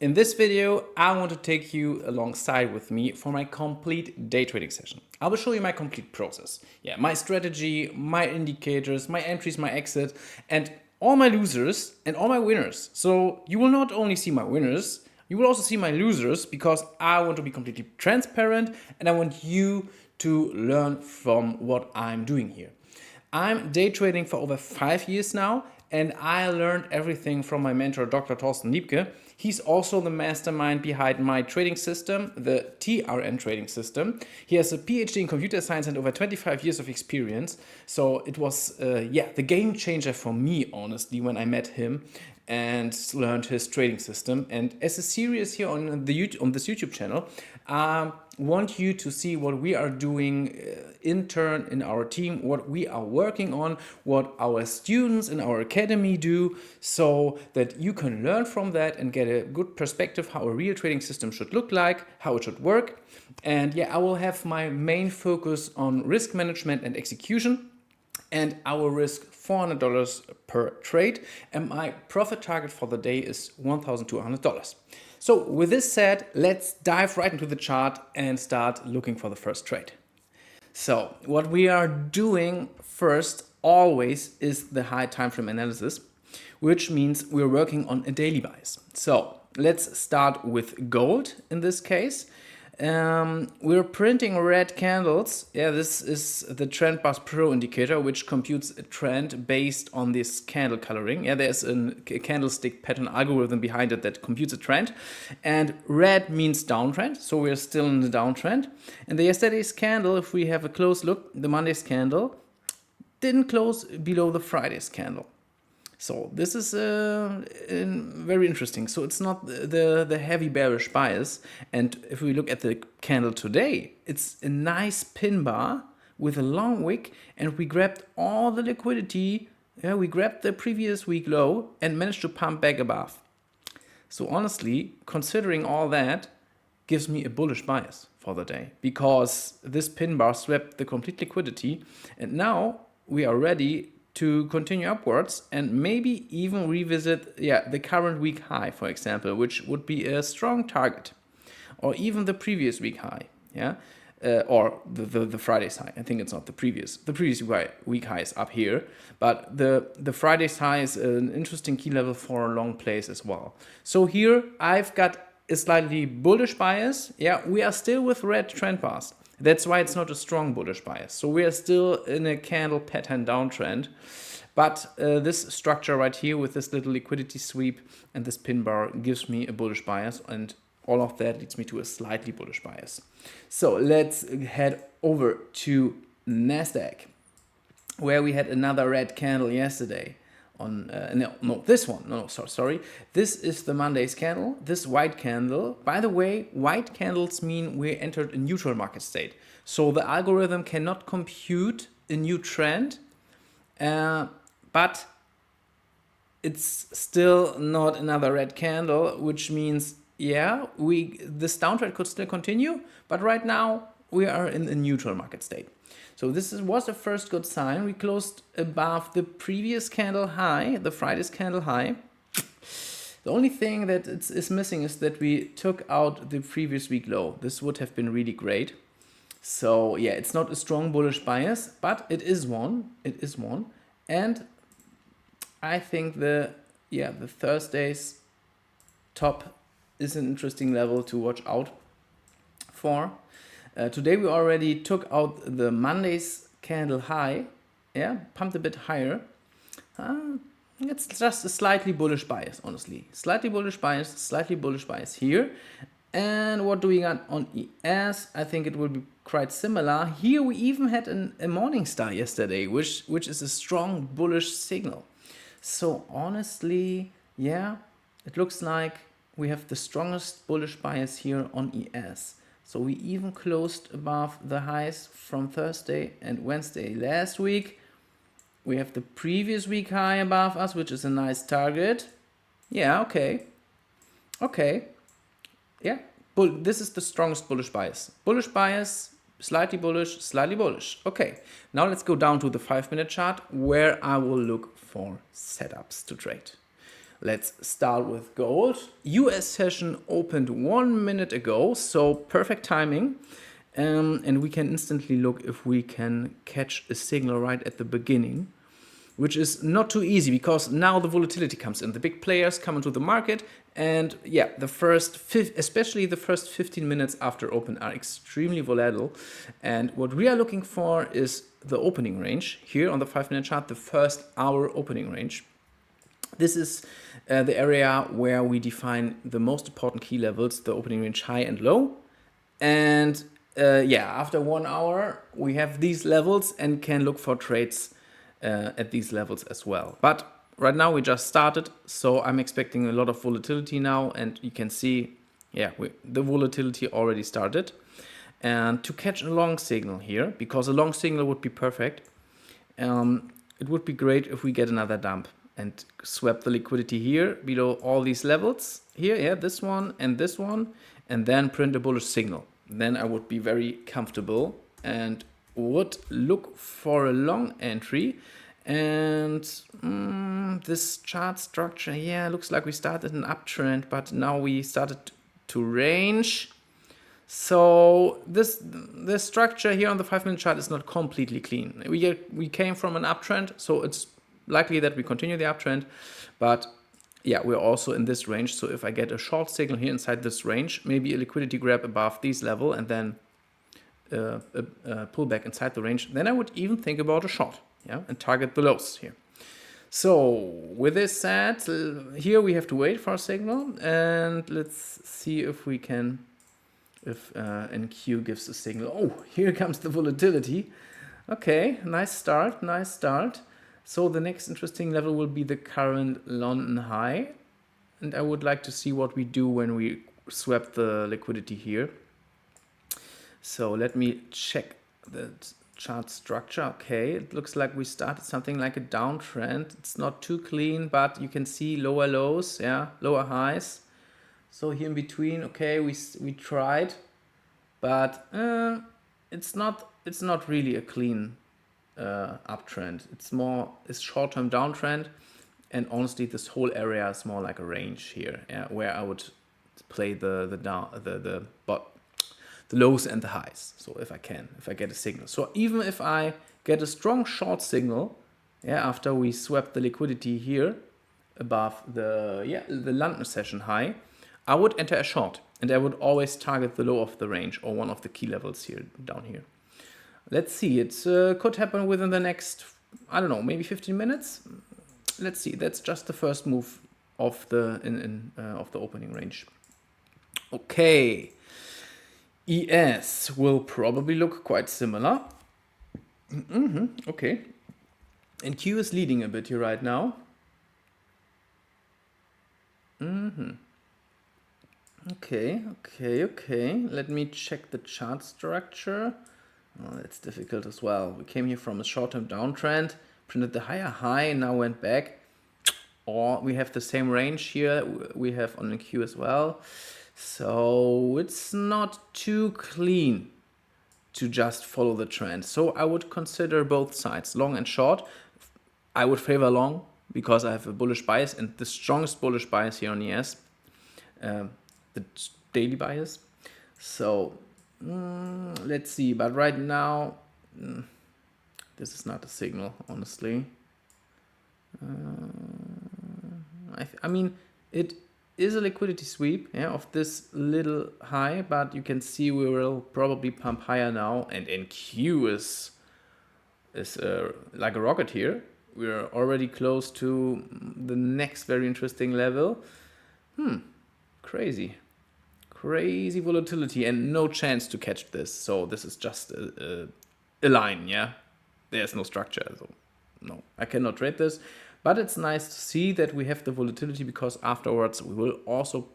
In this video, I want to take you alongside with me for my complete day trading session. I will show you my complete process. Yeah, my strategy, my indicators, my entries, my exit, and all my losers and all my winners. So you will not only see my winners, you will also see my losers because I want to be completely transparent and I want you to learn from what I'm doing here. I'm day trading for over 5 years now, and I learned everything from my mentor, Dr. Thorsten Liebke. He's also the mastermind behind my trading system, the TRN Trading system. He has a PhD in computer science and over 25 years of experience. So it was, the game changer for me, honestly, when I met him and learned his trading system. And as a series here on this YouTube channel, I want you to see what we are doing in turn in our team, what we are working on, what our students in our academy do, so that you can learn from that and get a good perspective how a real trading system should look like, how it should work. And yeah, I will have my main focus on risk management and execution. And I will risk $400 per trade, and my profit target for the day is $1,200. So with this said, let's dive right into the chart and start looking for the first trade. So what we are doing first always is the high time frame analysis, which means we're working on a daily bias. So let's start with gold in this case. We're printing red candles. Yeah, this is the Trend Bus Pro indicator, which computes a trend based on this candle coloring. Yeah, there's a candlestick pattern algorithm behind it that computes a trend. And red means downtrend, so we're still in the downtrend. And the yesterday's candle, if we have a close look, the Monday's candle didn't close below the Friday's candle. So this is very interesting. So it's not the heavy bearish bias. And if we look at the candle today, it's a nice pin bar with a long wick, and we grabbed all the liquidity. Yeah, we grabbed the previous week low and managed to pump back above. So honestly, considering all that, gives me a bullish bias for the day because this pin bar swept the complete liquidity, and now we are ready to continue upwards and maybe even revisit the current week high, for example, which would be a strong target, or even the previous week high, or the Friday's high. I think it's not the previous week high is up here, but the Friday's high is an interesting key level for a long place as well. So here I've got a slightly bullish bias. Yeah, we are still with red trend bars. That's why it's not a strong bullish bias. So we are still in a candle pattern downtrend. But this structure right here with this little liquidity sweep and this pin bar gives me a bullish bias, and all of that leads me to a slightly bullish bias. So let's head over to NASDAQ, where we had another red candle yesterday. Sorry. This is the Monday's candle, this white candle. By the way, white candles mean we entered a neutral market state. So the algorithm cannot compute a new trend, but it's still not another red candle, which means, this downtrend could still continue, but right now we are in a neutral market state. So this was the first good sign. We closed above the previous candle high, the Friday's candle high. The only thing that is missing is that we took out the previous week low. This would have been really great. So yeah, it's not a strong bullish bias, but it is one. And I think the Thursday's top is an interesting level to watch out for. Today we already took out the Monday's candle high, pumped a bit higher. It's just a slightly bullish bias, honestly. Slightly bullish bias here. And what do we got on ES? I think it will be quite similar. Here we even had a morning star yesterday, which is a strong bullish signal. So honestly, it looks like we have the strongest bullish bias here on ES. So we even closed above the highs from Thursday and Wednesday last week. We have the previous week high above us, which is a nice target. Okay. This is the strongest bullish bias. Bullish bias, slightly bullish. Okay, now let's go down to the 5-minute chart where I will look for setups to trade. Let's start with gold. US session opened 1 minute ago, so perfect timing. And we can instantly look if we can catch a signal right at the beginning, which is not too easy because now the volatility comes in. The big players come into the market, and yeah, especially the first 15 minutes after open are extremely volatile. And what we are looking for is the opening range here on the 5-minute chart, the first hour opening range. This is the area where we define the most important key levels, the opening range high and low. And after 1 hour, we have these levels and can look for trades at these levels as well. But right now we just started, so I'm expecting a lot of volatility now, and you can see, the volatility already started. And to catch a long signal here, because a long signal would be perfect, it would be great if we get another dump and swap the liquidity here below all these levels here, this one, and then print a bullish signal. Then I would be very comfortable and would look for a long entry. And this chart structure, looks like we started an uptrend, but now we started to range. So this structure here on the 5-minute chart is not completely clean. We came from an uptrend, so it's likely that we continue the uptrend, but we're also in this range. So if I get a short signal here inside this range, maybe a liquidity grab above these level, and then a pullback inside the range, then I would even think about a short, and target the lows here. So with this said, here we have to wait for a signal, and let's see if we can, if NQ gives a signal. Oh, here comes the volatility. Okay, nice start. So the next interesting level will be the current London high. And I would like to see what we do when we swap the liquidity here. So let me check the chart structure. Okay, it looks like we started something like a downtrend. It's not too clean, but you can see lower lows, lower highs. So here in between, okay, we tried, but it's not really a clean uptrend. It's more a short-term downtrend, and honestly this whole area is more like a range here, where I would play the lows and the highs. So if I get a signal, so even if I get a strong short signal, after we swap the liquidity here above the London session high, I would enter a short, and I would always target the low of the range or one of the key levels here down here. Let's see, it could happen within the next, I don't know, maybe 15 minutes. Let's see, that's just the first move of the opening range. Okay, ES will probably look quite similar. Okay, and Q is leading a bit here right now. Okay. Let me check the chart structure. Oh, that's difficult as well. We came here from a short-term downtrend, printed the higher high, now went back. Or we have the same range here we have on the Q as well. So it's not too clean to just follow the trend. So I would consider both sides, long and short. I would favor long because I have a bullish bias, and the strongest bullish bias here on ES, the daily bias. So let's see, but right now this is not a signal, honestly. I mean, it is a liquidity sweep of this little high, but you can see we will probably pump higher now, and NQ is like a rocket here. We're already close to the next very interesting level. Crazy volatility, and no chance to catch this. So this is just a line, there's no structure, so no, I cannot trade this. But it's nice to see that we have the volatility, because afterwards we will also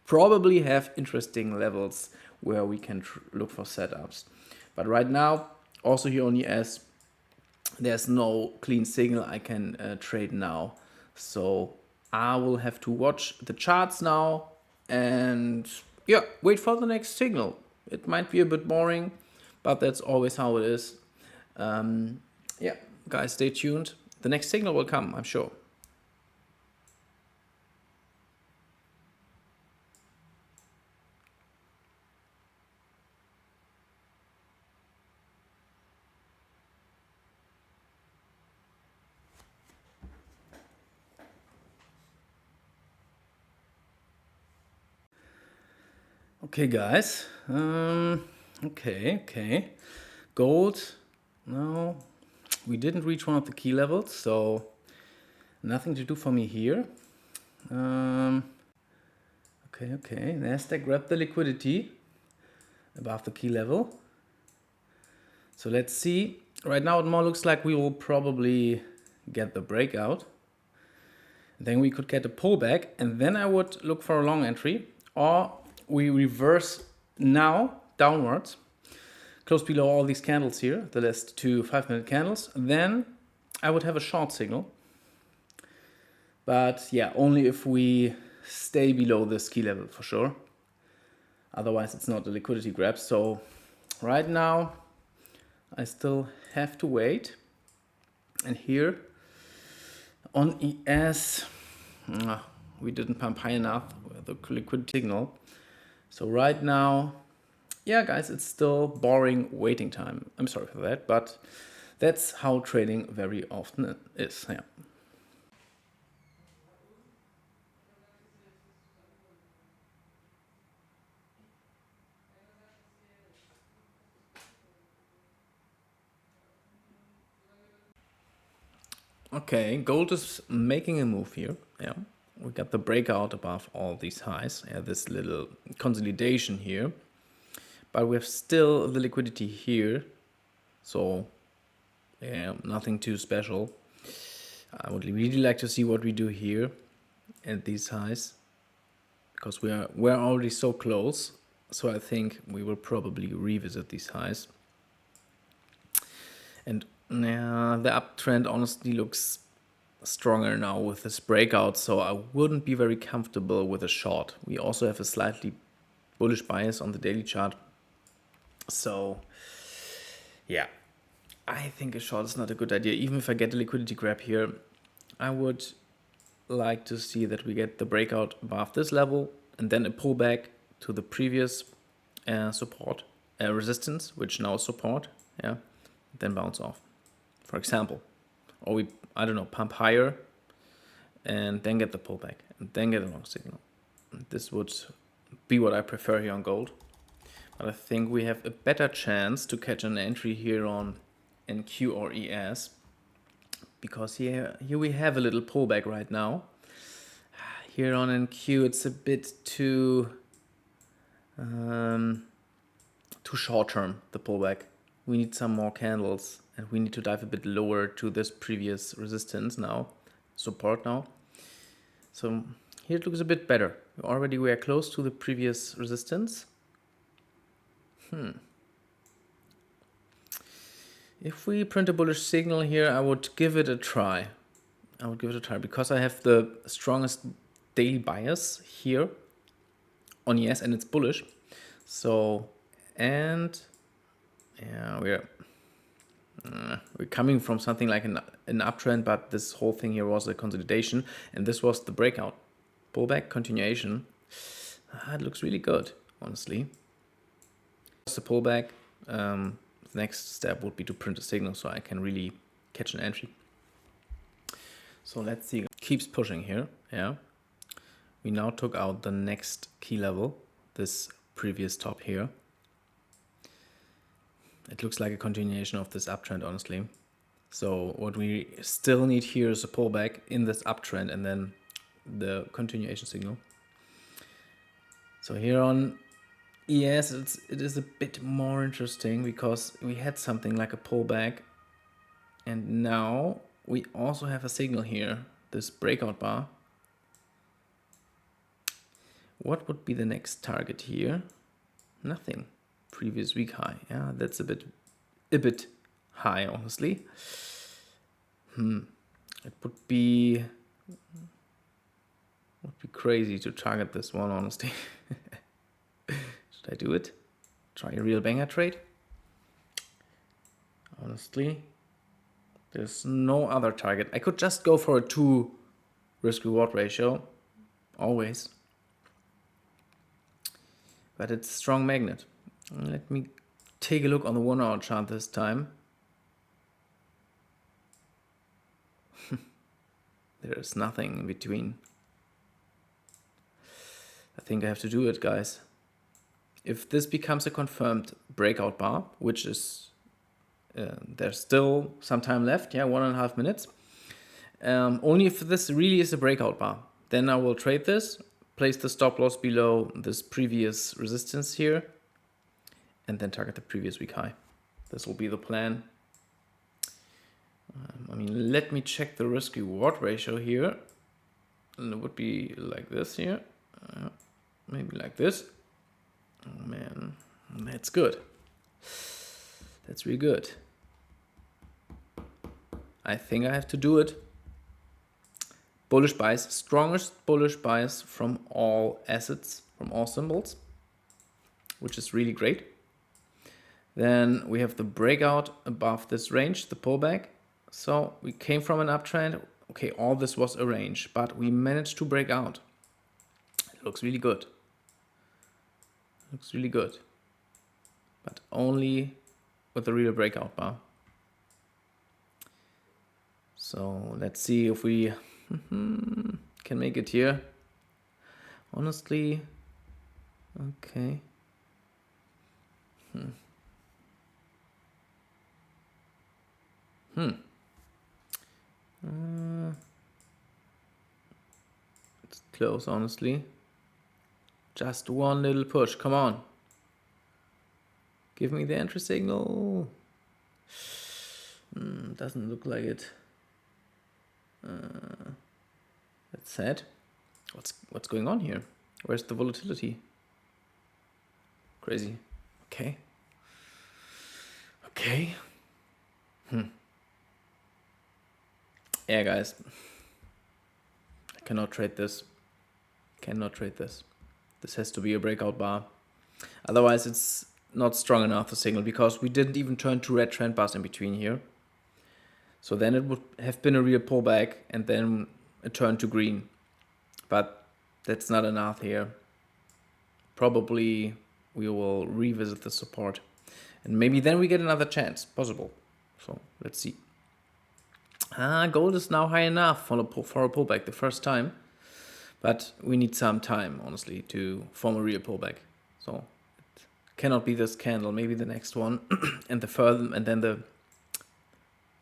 probably have interesting levels where we can look for setups. But right now, also here on ES, there's no clean signal I can trade now. So I will have to watch the charts now and wait for the next signal. It might be a bit boring, but that's always how it is. Guys, stay tuned. The next signal will come, I'm sure. Okay, guys. Okay. Gold. No, we didn't reach one of the key levels, so nothing to do for me here. Okay. Nasdaq grabbed the liquidity above the key level. So let's see. Right now it more looks like we will probably get the breakout. Then we could get a pullback, and then I would look for a long entry, or we reverse now downwards, close below all these candles here, the last two 5-minute candles. Then I would have a short signal. But yeah, only if we stay below this key level for sure. Otherwise, it's not a liquidity grab. So right now, I still have to wait. And here on ES, we didn't pump high enough with the liquid signal. So right now, yeah, guys, it's still boring waiting time. I'm sorry for that, but that's how trading very often is. Yeah. Okay, gold is making a move here. Yeah, we got the breakout above all these highs. Yeah, this little consolidation here, but we have still the liquidity here. So yeah, nothing too special. I would really like to see what we do here at these highs, because we're already so close. So I think we will probably revisit these highs. And the uptrend honestly looks stronger now with this breakout, so I wouldn't be very comfortable with a short. We also have a slightly bullish bias on the daily chart. So yeah, I think a short is not a good idea. Even if I get a liquidity grab here, I would like to see that we get the breakout above this level and then a pullback to the previous support resistance, which now is support. Yeah, then bounce off, for example. Or we, I don't know, pump higher and then get the pullback and then get a long signal. This would be what I prefer here on gold. But I think we have a better chance to catch an entry here on NQ or ES, because here we have a little pullback right now. Here on NQ it's a bit too short term, the pullback. We need some more candles and we need to dive a bit lower to this previous resistance now, support now. So here it looks a bit better. Already we are close to the previous resistance. If we print a bullish signal here, I would give it a try. Because I have the strongest daily bias here on ES and it's bullish. So, and yeah, we're coming from something like an uptrend, but this whole thing here was a consolidation, and this was the breakout, pullback, continuation. It looks really good, honestly. Just a pullback. The next step would be to print a signal so I can really catch an entry. So let's see. Keeps pushing here. Yeah. We now took out the next key level, this previous top here. It looks like a continuation of this uptrend, honestly. So what we still need here is a pullback in this uptrend and then the continuation signal. So here on ES, it is a bit more interesting because we had something like a pullback, and now we also have a signal here, this breakout bar. What would be the next target here? Nothing. Previous week high. Yeah, that's a bit high, honestly. It would be crazy to target this one, honestly. Should I do it? Try a real banger trade? Honestly, there's no other target. I could just go for a 2 risk-reward ratio, always. But it's a strong magnet. Let me take a look on the 1 hour chart this time. There's nothing in between. I think I have to do it, guys. if this becomes a confirmed breakout bar, which is, there's still some time left, yeah, 1.5 minutes. Only if this really is a breakout bar, then I will trade this, place the stop loss below this previous resistance here, and then target the previous week high. This will be the plan. I mean, let me check the risk reward ratio here. And it would be like this here. Maybe like this. Oh man, that's good. That's really good. I think I have to do it. Bullish buys, strongest bullish buys from all assets, from all symbols, which is really great. Then we have the breakout above this range, the pullback. So we came from an uptrend. Okay, all this was a range, but we managed to break out. It looks really good. Looks really good. But only with a real breakout bar. So let's see if we can make it here. Honestly, okay. It's close, honestly. Just one little push. Come on. Give me the entry signal. Doesn't look like it. That's sad. What's going on here? Where's the volatility? Crazy. Okay. Okay. Yeah, guys. I cannot trade this. Cannot trade this. This has to be a breakout bar. Otherwise, it's not strong enough to signal, because we didn't even turn to red trend bars in between here. So then it would have been a real pullback and then a turn to green. But that's not enough here. Probably we will revisit the support. And maybe then we get another chance. Possible. So let's see. Gold is now high enough for a pullback the first time. But we need some time, honestly, to form a real pullback. So it cannot be this candle. Maybe the next one and the further, and then the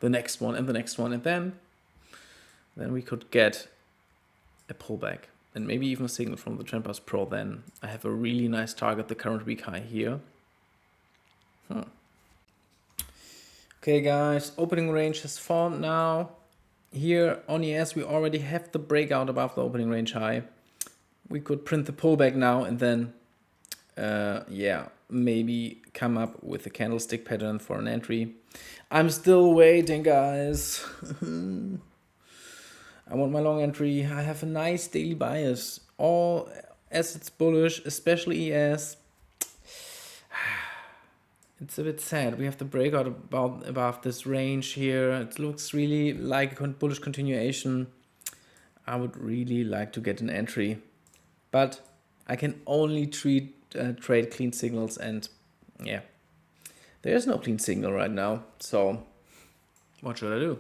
next one and the next one, and then we could get a pullback and maybe even a signal from the Trend Bus Pro. Then I have a really nice target, the current week high here. Okay, guys, opening range is formed now. Here on ES, we already have the breakout above the opening range high. We could print the pullback now and then, maybe come up with a candlestick pattern for an entry. I'm still waiting, guys. I want my long entry. I have a nice daily bias. All assets bullish, especially ES. It's a bit sad. We have the breakout above this range here. It looks really like a bullish continuation. I would really like to get an entry, but I can only trade clean signals, and yeah, there is no clean signal right now. So what should I do?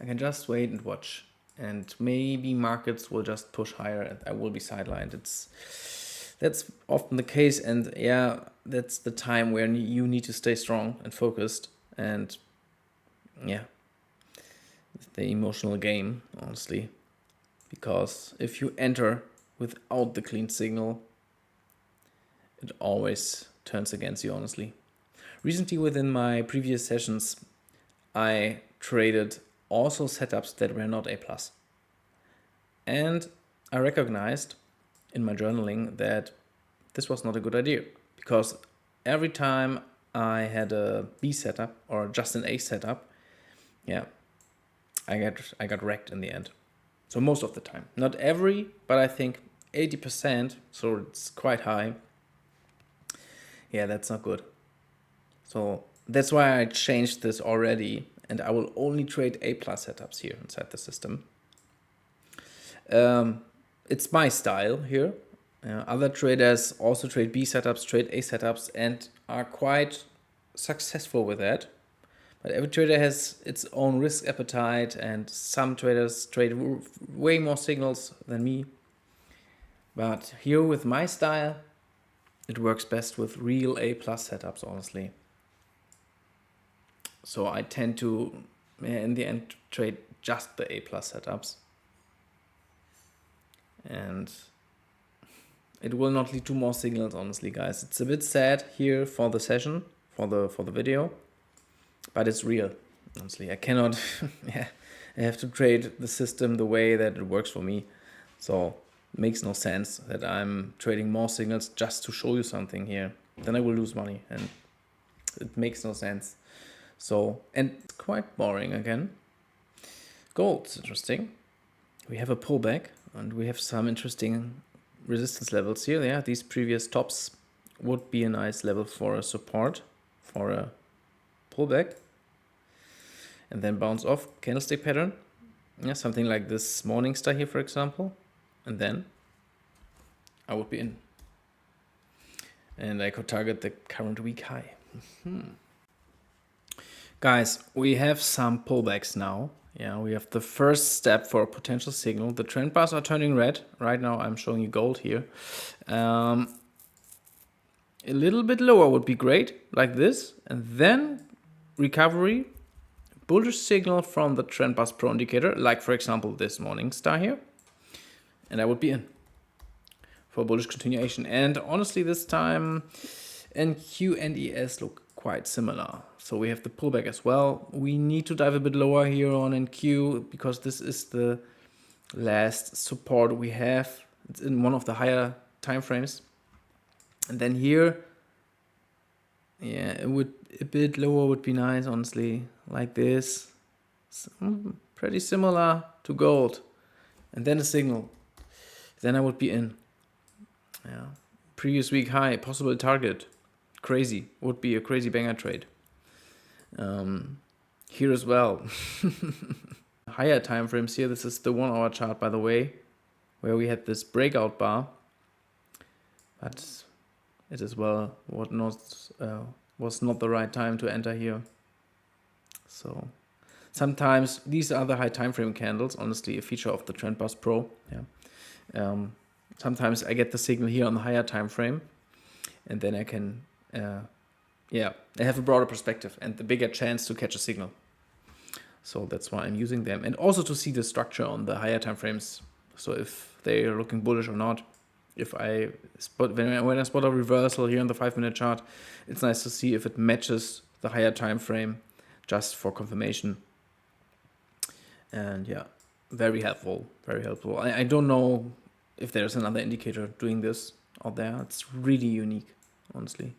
I can just wait and watch, and maybe markets will just push higher and I will be sidelined. That's often the case, and yeah, that's the time where you need to stay strong and focused, and yeah, the emotional game, honestly, because if you enter without the clean signal, it always turns against you, honestly. Recently, within my previous sessions, I traded also setups that were not A+. And I recognized in my journaling that this was not a good idea, because every time I had a B setup or just an A setup, yeah, I got wrecked in the end. So most of the time, not every, but I think 80%, so it's quite high. Yeah, that's not good. So that's why I changed this already, and I will only trade A+ setups here inside the system. It's my style here. Other traders also trade B setups, trade A setups, and are quite successful with that. But every trader has its own risk appetite, and some traders trade way more signals than me. But here with my style, it works best with real A+ setups, honestly. So I tend to, in the end, trade just the A+ setups. And it will not lead to more signals, honestly, guys. It's a bit sad here for the session, for the video, but it's real, honestly. I cannot, yeah, I have to trade the system the way that it works for me. So it makes no sense that I'm trading more signals just to show you something here. Then I will lose money, and it makes no sense. So, and it's quite boring again. Gold's interesting. We have a pullback, and we have some interesting resistance levels here. Yeah, these previous tops would be a nice level for a support, for a pullback, and then bounce off candlestick pattern. Yeah, something like this morning star here, for example, and then I would be in, and I could target the current week high. Guys, we have some pullbacks now. Yeah, we have the first step for a potential signal. The trend bars are turning red. Right now I'm showing you gold here. A little bit lower would be great, like this. And then recovery, bullish signal from the trend bars pro indicator, like for example this morning star here. And I would be in for bullish continuation. And honestly, this time NQ and ES look quite similar. So we have the pullback as well. We need to dive a bit lower here on NQ because this is the last support we have. It's in one of the higher time frames. And then here, yeah, it would a bit lower would be nice, honestly, like this. Pretty similar to gold. And then a signal. Then I would be in. Yeah. Previous week high, possible target. Crazy. Would be a crazy banger trade. Here as well. Higher time frames here. This is the 1 hour chart, by the way, where we had this breakout bar. But it as well was not the right time to enter here. So sometimes these are the high time frame candles, honestly, a feature of the Trend Bus Pro. Yeah. Sometimes I get the signal here on the higher time frame, and then I can I have a broader perspective and the bigger chance to catch a signal. So that's why I'm using them, and also to see the structure on the higher time frames. So if they are looking bullish or not. If I spot when I spot a reversal here on the 5-minute chart, it's nice to see if it matches the higher time frame, just for confirmation. And yeah, very helpful, very helpful. I don't know if there's another indicator doing this out there. It's really unique, honestly.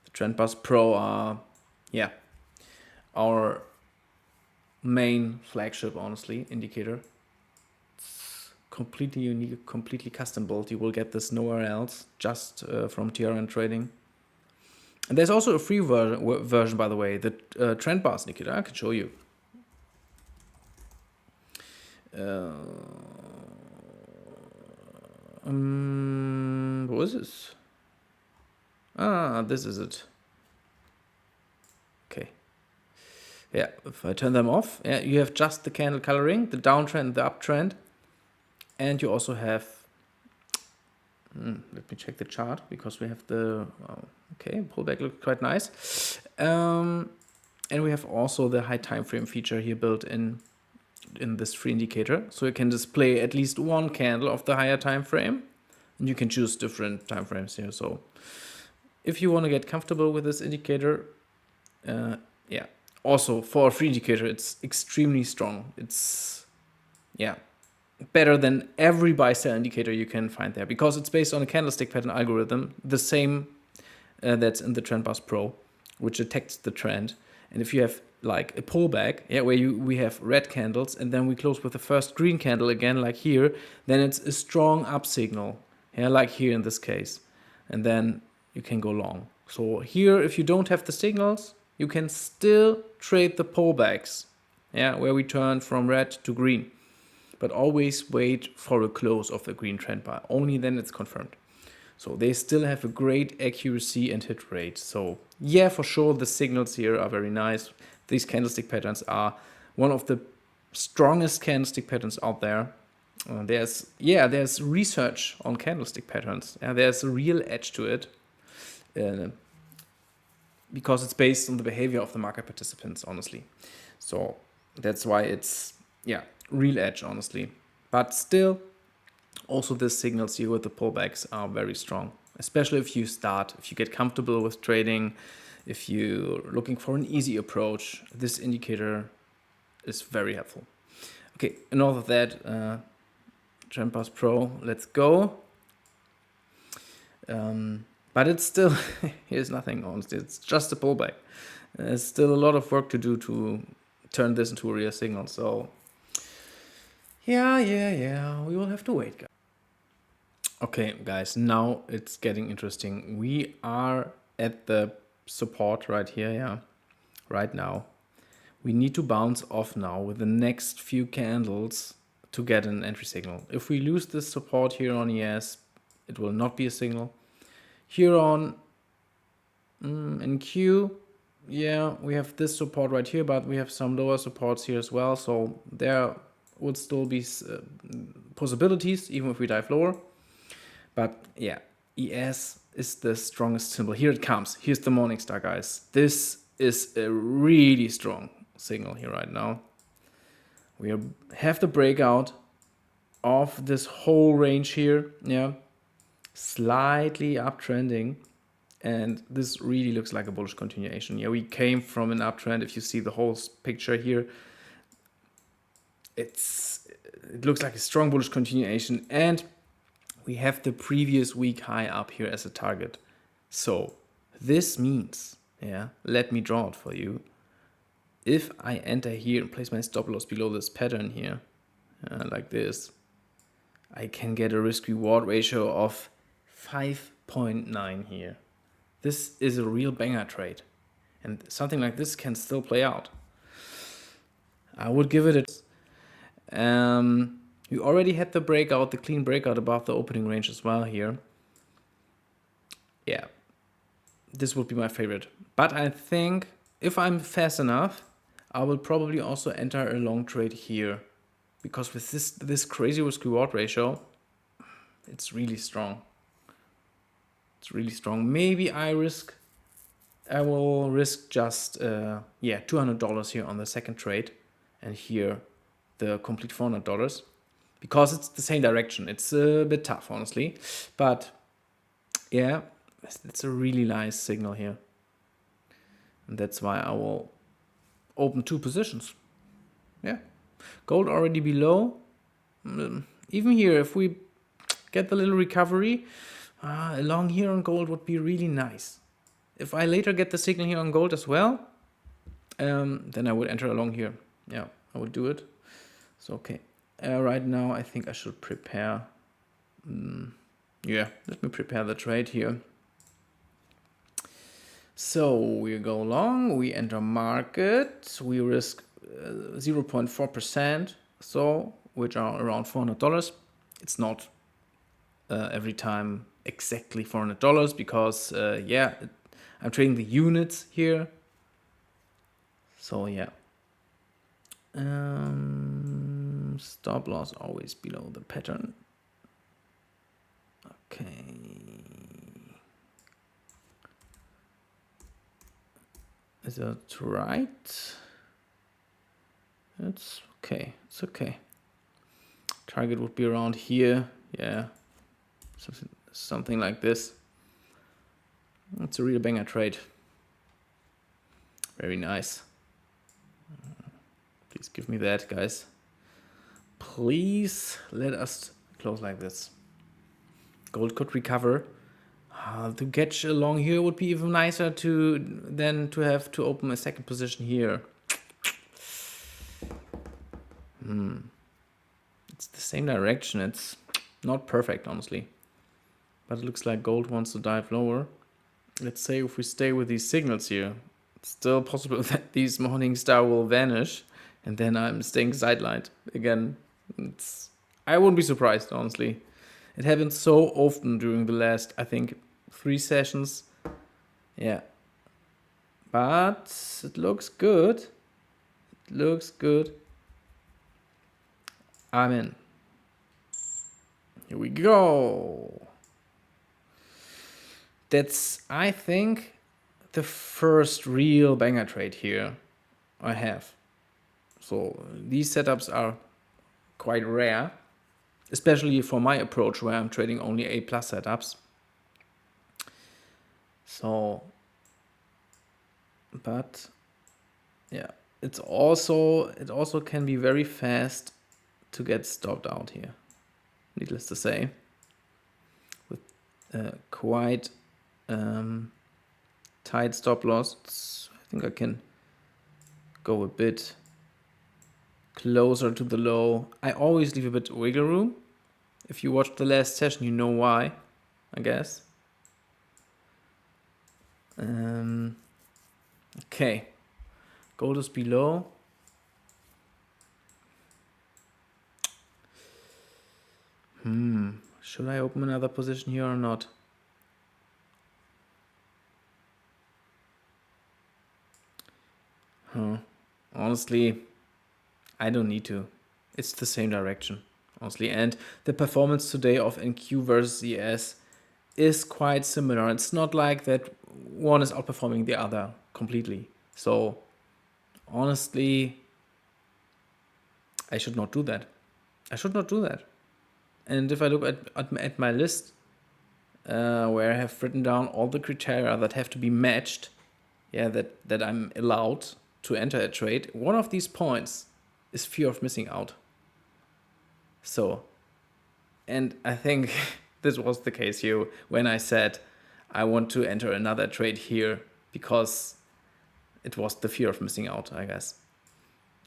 The Trend Bus Pro are, our main flagship, honestly, indicator. It's completely unique, completely custom built. You will get this nowhere else, just from TRN Trading. And there's also a free version, by the way, the Trend Bars indicator. I can show you. What is this? This is it. Okay. Yeah, if I turn them off, you have just the candle coloring, the downtrend, the uptrend, and you also have. Let me check the chart because we have the. Pullback looks quite nice, and we have also the high time frame feature here built in this free indicator, so you can display at least one candle of the higher time frame, and you can choose different time frames here. So if you want to get comfortable with this indicator, also for a free indicator, it's extremely strong. It's better than every buy sell indicator you can find there, because it's based on a candlestick pattern algorithm, the same that's in the Trend Bus Pro, which detects the trend. And if you have like a pullback, where we have red candles and then we close with the first green candle again, like here, then it's a strong up signal, like here in this case, and then you can go long. So here, if you don't have the signals, you can still trade the pullbacks, where we turn from red to green, but always wait for a close of the green trend bar. Only then it's confirmed. So they still have a great accuracy and hit rate. So for sure, the signals here are very nice. These candlestick patterns are one of the strongest candlestick patterns out there. There's research on candlestick patterns. There's a real edge to it. because it's based on the behavior of the market participants, honestly. So that's why it's, yeah, real edge, honestly. But still, also the signals here with the pullbacks are very strong, especially if you get comfortable with trading, if you're looking for an easy approach, this indicator is very helpful. Okay, enough of that. Trend Pass Pro, let's go. But it's still, here's nothing, honestly. It's just a pullback. There's still a lot of work to do to turn this into a real signal. So, yeah, we will have to wait, guys. Okay, guys, now it's getting interesting. We are at the support right here, yeah, right now. We need to bounce off now with the next few candles to get an entry signal. If we lose this support here on ES, it will not be a signal. Here on NQ, yeah, we have this support right here, but we have some lower supports here as well. So there would still be possibilities, even if we dive lower. But yeah, ES is the strongest symbol. Here it comes. Here's the morning star, guys. This is a really strong signal here right now. We have the breakout of this whole range here. Yeah, slightly uptrending. And this really looks like a bullish continuation. Yeah, we came from an uptrend. If you see the whole picture here, it looks like a strong bullish continuation. And we have the previous week high up here as a target. So this means, yeah, let me draw it for you. If I enter here and place my stop loss below this pattern here, like this, I can get a risk reward ratio of 5.9 here. This is a real banger trade. And something like this can still play out. I would give it a... we already had the breakout, the clean breakout above the opening range as well here. Yeah, this would be my favorite. But I think if I'm fast enough, I will probably also enter a long trade here. Because with this crazy risk reward ratio, it's really strong. It's really strong. Maybe I will risk just $200 here on the second trade, and here the complete $400, because it's the same direction. It's a bit tough, honestly, but yeah, it's a really nice signal here, and that's why I will open 2 positions. Yeah, gold already below. Even here, if we get the little recovery, along here on gold would be really nice. If I later get the signal here on gold as well, then I would enter along here. Yeah, I would do it. So, okay. Right now, I think I should prepare. Let me prepare the trade here. So, we go long, we enter market, we risk 0.4%, so, which are around $400. It's not every time exactly $400 because, I'm trading the units here. So, yeah. Stop loss always below the pattern. Okay. Is that right? It's okay. It's okay. Target would be around here. Yeah. Something like this. It's a real banger trade. Very nice. Please give me that, guys. Please let us close like this. Gold could recover. To catch along here would be even nicer than to have to open a second position here. It's the same direction. It's not perfect, honestly. But it looks like gold wants to dive lower. Let's say if we stay with these signals here, it's still possible that these morning star will vanish, and then I'm staying sidelined again. I wouldn't be surprised, honestly. It happened so often during the last, I think, 3 sessions. Yeah. But it looks good. It looks good. I'm in. Here we go. that's, I think, the first real banger trade here I have. So these setups are quite rare, especially for my approach where I'm trading only A+ setups. So, but yeah, it also can be very fast to get stopped out here, needless to say, with quite tight stop loss. I think I can go a bit closer to the low. I always leave a bit wiggle room. If you watched the last session, you know why, I guess. Okay, gold is below. Should I open another position here or not? Honestly, I don't need to. It's the same direction, honestly. And the performance today of NQ versus ES is quite similar. It's not like that one is outperforming the other completely. So honestly, I should not do that. I should not do that. And if I look at my list, where I have written down all the criteria that have to be matched, that I'm allowed to enter a trade, one of these points is fear of missing out. So, and I think this was the case here when I said I want to enter another trade here because it was the fear of missing out, I guess.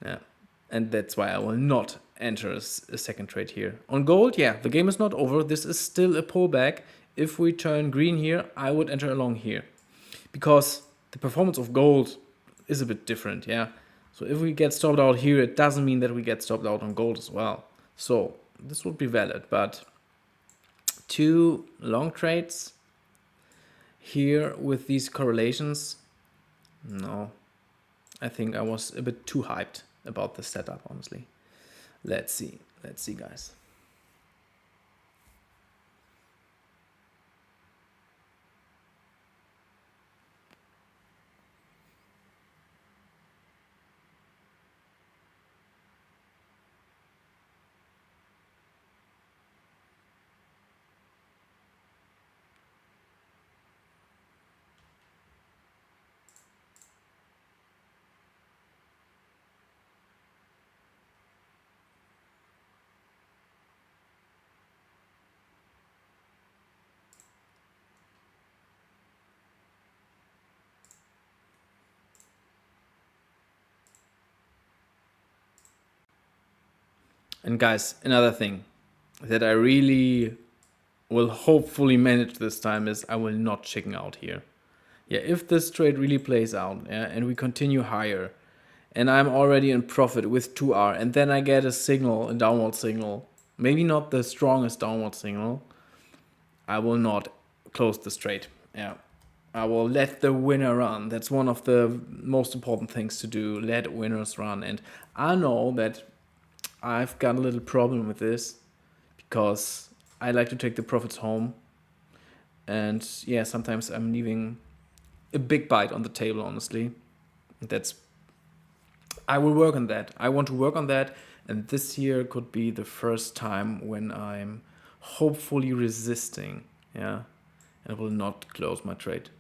Yeah. And that's why I will not enter a second trade here. On gold, yeah, the game is not over. This is still a pullback. If we turn green here, I would enter along here. Because the performance of gold is a bit different, yeah. So if we get stopped out here, it doesn't mean that we get stopped out on gold as well. So this would be valid, but 2 long trades here with these correlations, no. I think I was a bit too hyped about the setup, honestly. Let's see, guys. And guys, another thing that I really will hopefully manage this time is I will not chicken out here. Yeah, if this trade really plays out, yeah, and we continue higher, and I'm already in profit with 2R, and then I get a signal, a downward signal, maybe not the strongest downward signal, I will not close this trade. Yeah, I will let the winner run. That's one of the most important things to do. Let winners run. And I know that I've got a little problem with this because I like to take the profits home. And yeah, sometimes I'm leaving a big bite on the table, honestly. I will work on that. I want to work on that. And this year could be the first time when I'm hopefully resisting. Yeah. And I will not close my trade.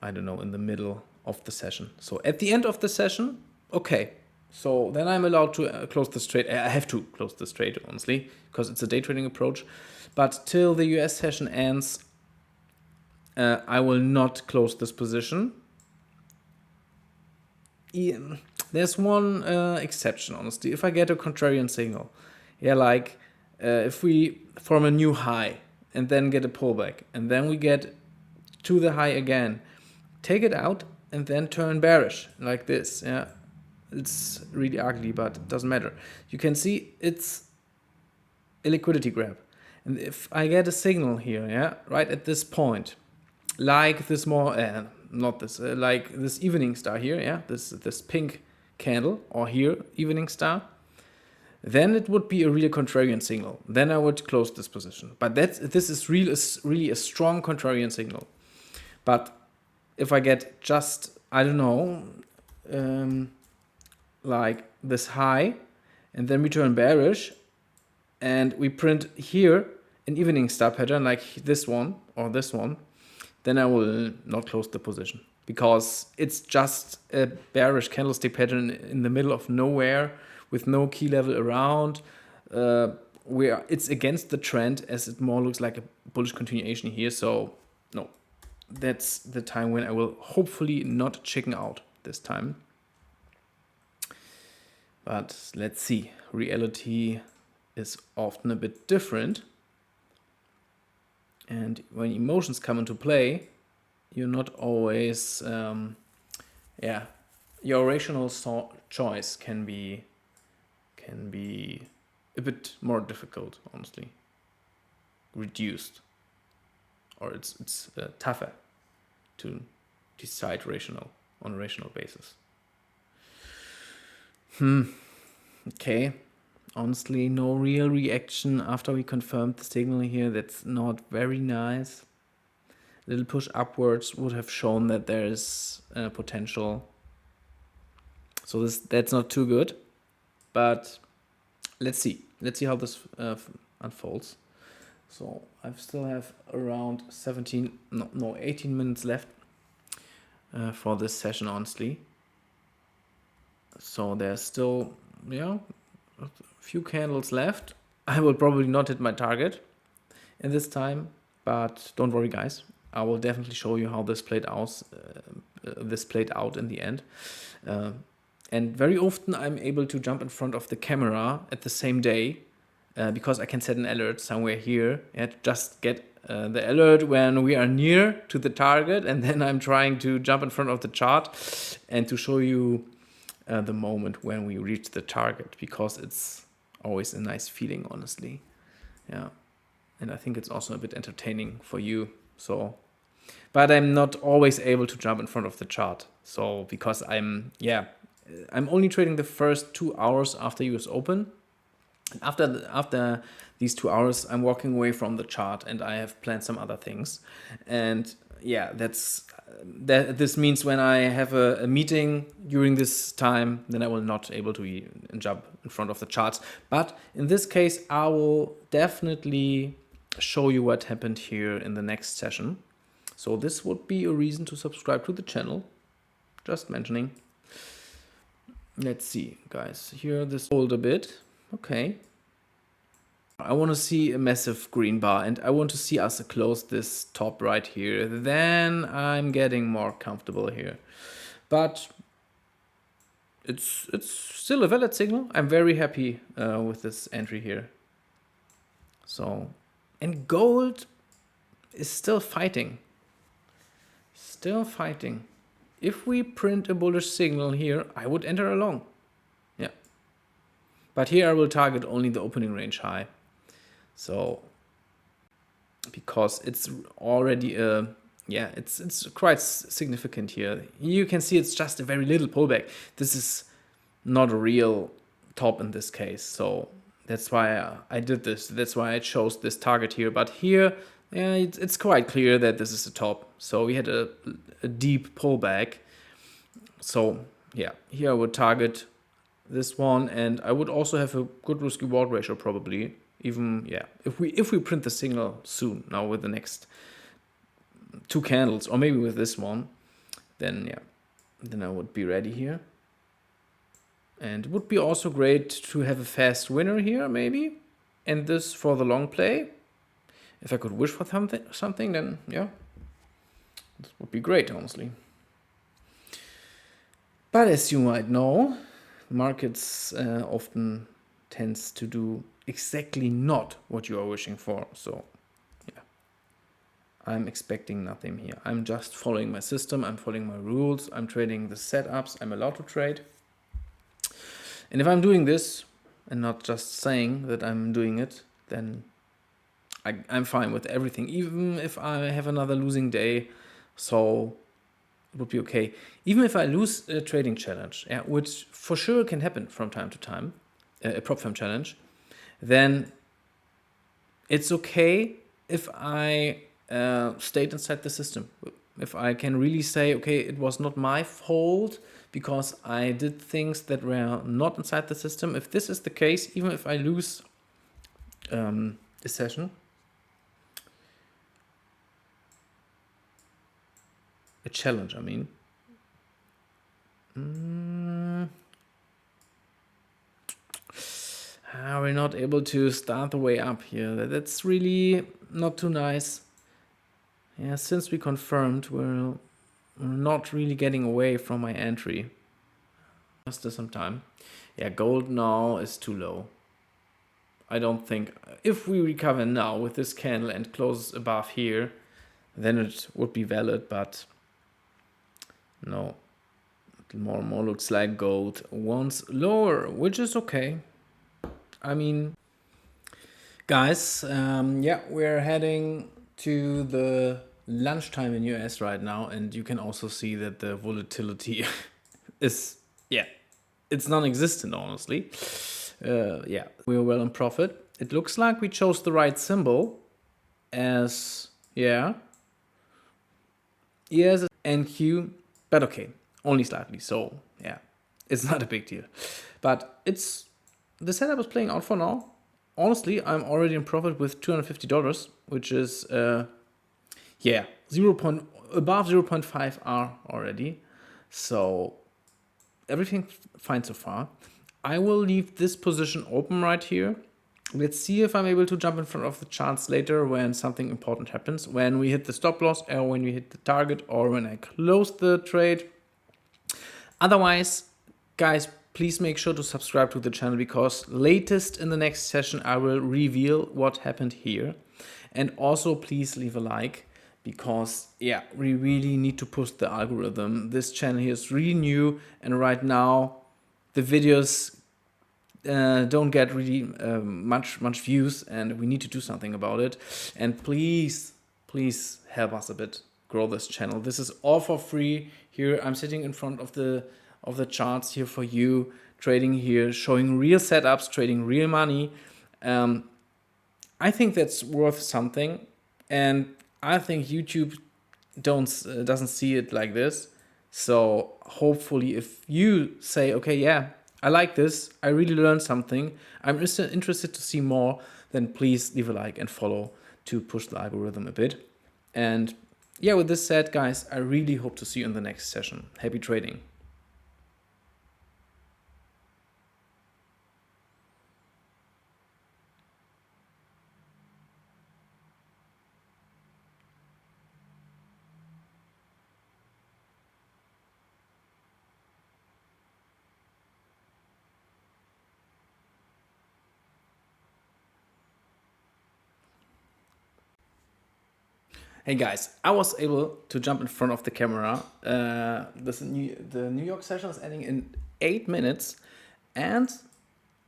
I don't know, in the middle of the session. So at the end of the session, okay. So then I'm allowed to close this trade. I have to close this trade, honestly, because it's a day trading approach. But till the US session ends, I will not close this position. There's one exception, honestly. If I get a contrarian signal, yeah, like if we form a new high and then get a pullback and then we get to the high again, take it out and then turn bearish like this. Yeah, it's really ugly, but it doesn't matter. You can see it's a liquidity grab. And if I get a signal here, yeah, right at this point, like this more, not this, like this evening star here, yeah, this pink candle, or here, evening star, then it would be a real contrarian signal. Then I would close this position. But this is really a strong contrarian signal. But if I get just, I don't know, like this high, and then we turn bearish, and we print here an evening star pattern like this one or this one, then I will not close the position, because it's just a bearish candlestick pattern in the middle of nowhere with no key level around. Where it's against the trend, as it more looks like a bullish continuation here. So no, that's the time when I will hopefully not chicken out this time. But let's see, reality is often a bit different. And when emotions come into play, you're not always, your rational choice can be a bit more difficult, honestly, reduced, or it's tougher to decide on a rational basis. Okay, honestly, no real reaction after we confirmed the signal here. That's not very nice. A little push upwards would have shown that there is potential. So that's not too good, but let's see how this unfolds. So I still have around 18 minutes left for this session, honestly. So there's still a few candles left. I will probably not hit my target in this time, but don't worry, guys. I will definitely show you how this played out. In the end. And very often I'm able to jump in front of the camera at the same day because I can set an alert somewhere here and just get the alert when we are near to the target, and then I'm trying to jump in front of the chart and to show you the moment when we reach the target, because it's always a nice feeling, honestly. Yeah, and I think it's also a bit entertaining for you. So, but I'm not always able to jump in front of the chart. So because I'm only trading the first 2 hours after US Open. After these 2 hours, I'm walking away from the chart, and I have planned some other things. And this means when I have a meeting during this time, then I will not able to jump in front of the charts. But in this case, I will definitely show you what happened here in the next session. So this would be a reason to subscribe to the channel. Just mentioning. Let's see, guys. Here, this hold a bit. Okay. I want to see a massive green bar, and I want to see us close this top right here. Then I'm getting more comfortable here. But it's still a valid signal. I'm very happy with this entry here. So, and gold is still fighting. Still fighting. If we print a bullish signal here, I would enter along. Yeah. But here I will target only the opening range high. So, because it's already it's quite significant here. You can see it's just a very little pullback. This is not a real top in this case. So that's why I did this. That's why I chose this target here. But here, it's quite clear that this is a top. So we had a deep pullback. So yeah, here I would target this one, and I would also have a good risk reward ratio probably. Even if we print the signal soon, now with the next 2 candles, or maybe with this one, then I would be ready here. And it would be also great to have a fast winner here, maybe, and this for the long play. If I could wish for something, then this would be great, honestly. But as you might know, markets often tends to do exactly not what you are wishing for. So I'm expecting nothing here. I'm just following my system. I'm following my rules. I'm trading the setups I'm allowed to trade. And if I'm doing this and not just saying that I'm doing it, then I'm fine with everything, even if I have another losing day. So it would be okay. Even if I lose a trading challenge, which for sure can happen from time to time. a prop firm challenge, then it's okay if I stayed inside the system. If I can really say, okay, it was not my fault because I did things that were not inside the system. If this is the case, even if I lose a session, a challenge, I mean. We're not able to start the way up here. That's really not too nice. Yeah, since we confirmed, we're not really getting away from my entry. Just some time. Yeah, gold now is too low. I don't think, if we recover now with this candle and close above here, then it would be valid, but no. More and more looks like gold wants lower, which is okay. I mean, guys, yeah, we're heading to the lunchtime in US right now, and you can also see that the volatility is, yeah, it's non-existent, honestly. Yeah, we're well in profit. It looks like we chose the right symbol as, yeah, yes, NQ, but okay, only slightly, so yeah, it's not a big deal. But it's, the setup is playing out for now. Honestly, I'm already in profit with $250, which is, yeah, above 0.5 R already. So everything fine so far. I will leave this position open right here. Let's see if I'm able to jump in front of the charts later when something important happens, when we hit the stop loss or when we hit the target or when I close the trade. Otherwise, guys, please make sure to subscribe to the channel because latest in the next session I will reveal what happened here. And also please leave a like because, yeah, we really need to push the algorithm. This channel here is really new and right now the videos don't get really much views and we need to do something about it. And please help us a bit grow this channel. This is all for free. Here I'm sitting in front of the charts here for you, trading here, showing real setups, trading real money. I think that's worth something, and I think YouTube doesn't see it like this. So hopefully, if you say, okay, yeah, I like this, I really learned something, I'm interested to see more, then please leave a like and follow to push the algorithm a bit. And yeah, with this said, guys, I really hope to see you in the next session. Happy trading. Hey guys, I was able to jump in front of the camera. The New York session is ending in 8 minutes. And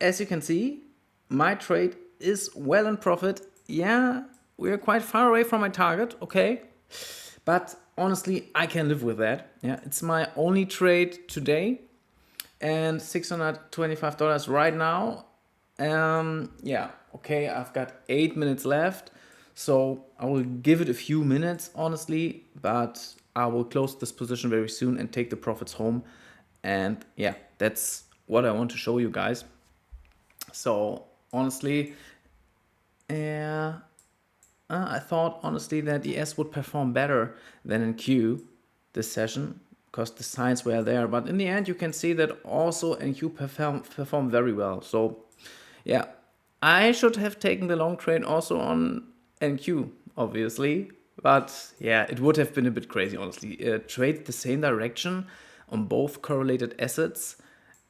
as you can see, my trade is well in profit. Yeah, we're quite far away from my target, okay? But honestly, I can live with that. Yeah, it's my only trade today and $625 right now. Yeah, okay, I've got 8 minutes left. So I will give it a few minutes, honestly, but I will close this position very soon and take the profits home. And yeah, that's what I want to show you guys. So honestly, I thought honestly that ES would perform better than NQ this session because the signs were there. But in the end, you can see that also NQ performed very well. So yeah, I should have taken the long trade also on NQ, obviously. But yeah, it would have been a bit crazy, honestly. Trade the same direction on both correlated assets.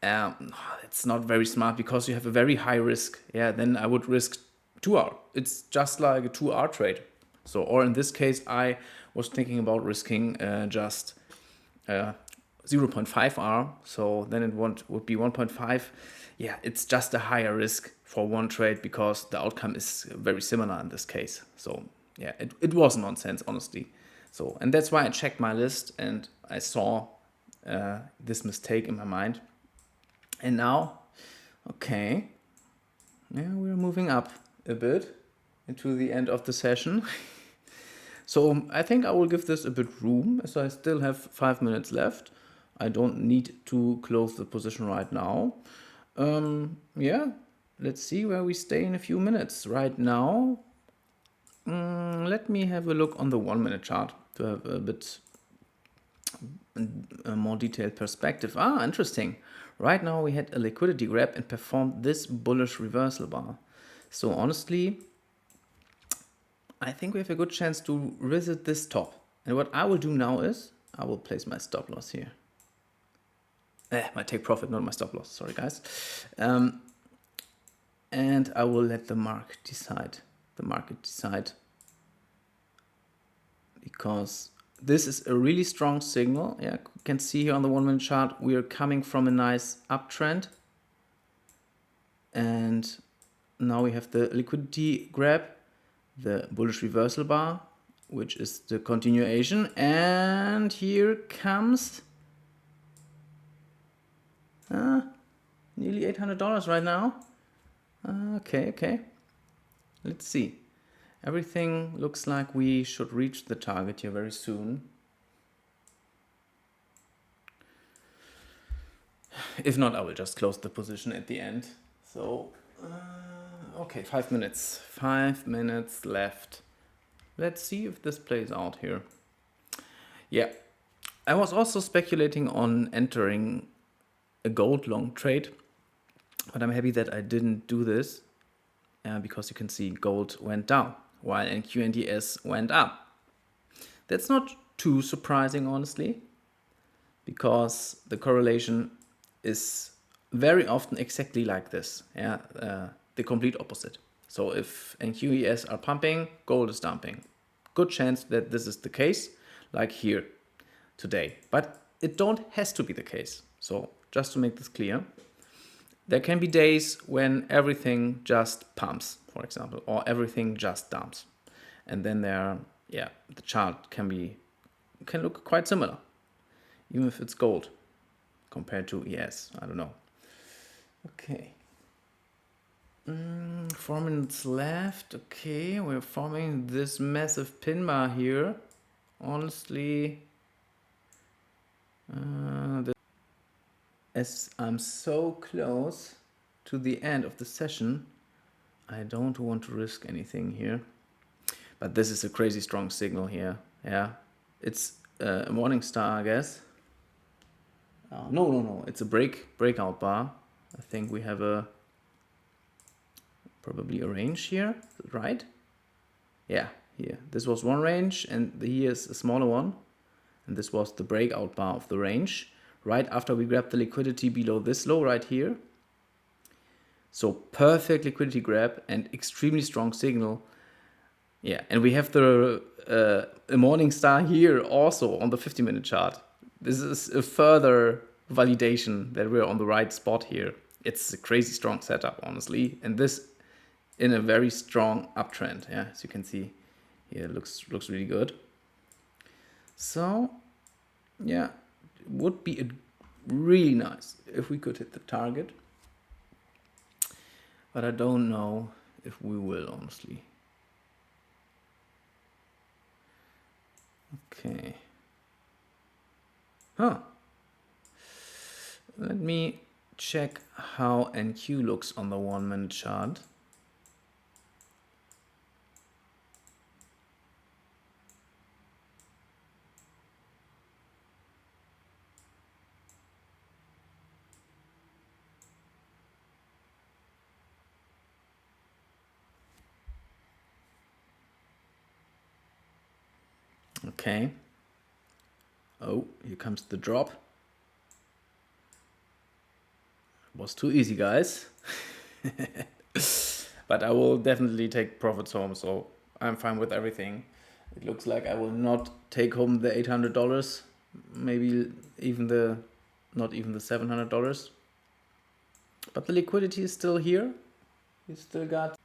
It's not very smart because you have a very high risk. Yeah, then I would risk 2R. It's just like a 2R trade. So, or in this case, I was thinking about risking just 0.5R. So then it would be 1.5. Yeah, it's just a higher risk for one trade because the outcome is very similar in this case. So yeah, it was nonsense, honestly. So, and that's why I checked my list and I saw this mistake in my mind. And now, okay, Yeah, we're moving up a bit into the end of the session. So I think I will give this a bit room, as I still have 5 minutes left. I don't need to close the position right now. Yeah, let's see where we stay in a few minutes. Right now, let me have a look on the 1 minute chart to have a bit a more detailed perspective. Ah, interesting. Right now we had a liquidity grab and performed this bullish reversal bar. So honestly, I think we have a good chance to visit this top. And what I will do now is, I will place my stop loss here. My take profit, not my stop loss. Sorry, guys. And I will let the market decide. Because this is a really strong signal. Yeah, you can see here on the 1 minute chart, we are coming from a nice uptrend. And now we have the liquidity grab, the bullish reversal bar, which is the continuation. And here comes nearly $800 right now. Okay. Let's see. Everything looks like we should reach the target here very soon. If not, I will just close the position at the end. So, okay, 5 minutes. 5 minutes left. Let's see if this plays out here. Yeah, I was also speculating on entering a gold long trade, but I'm happy that I didn't do this because you can see gold went down while NQ and DS went up. That's not too surprising, honestly, because the correlation is very often exactly like this. Yeah, the complete opposite. So if NQ ES are pumping, gold is dumping. Good chance that this is the case, like here today. But it don't has to be the case. So just to make this clear, there can be days when everything just pumps, for example, or everything just dumps. And then the chart can look quite similar, even if it's gold compared to ES. I don't know. Okay. 4 minutes left. Okay, we're forming this massive pin bar here. Honestly, as I'm so close to the end of the session, I don't want to risk anything here. But this is a crazy strong signal here. Yeah, it's a morning star, I guess. No. It's a breakout bar. I think we have probably a range here, right? Yeah, here. This was one range, and here is a smaller one. And this was the breakout bar of the range, right after we grabbed the liquidity below this low right here. So perfect liquidity grab and extremely strong signal. Yeah, and we have the a morning star here also on the 50-minute chart. This is a further validation that we're on the right spot here. It's a crazy strong setup, honestly, and this in a very strong uptrend. Yeah, as you can see here, it looks really good. So yeah, it would be really nice if we could hit the target, but I don't know if we will, honestly. Okay. Let me check how NQ looks on the 1 minute chart. Okay. Oh, here comes the drop. It was too easy, guys. But I will definitely take profits home, so I'm fine with everything. It looks like I will not take home the $800, maybe even not even the $700. But the liquidity is still here. You still got.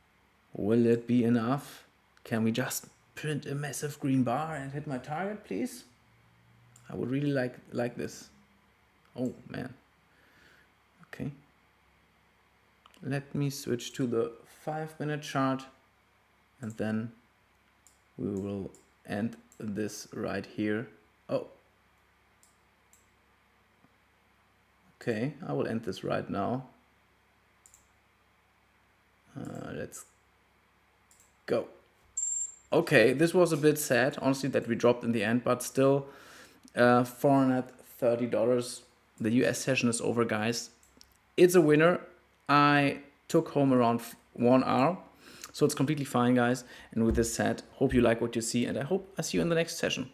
Will it be enough? Can we just print a massive green bar and hit my target, please? I would really like this. Oh man. Okay. Let me switch to the 5-minute chart, and then we will end this right here. Oh, okay, I will end this right now. Let's go. Okay, this was a bit sad, honestly, that we dropped in the end, but still $430. The US session is over, guys. It's a winner. I took home around 1 hour, so it's completely fine, guys. And with this said, hope you like what you see, and I hope I see you in the next session.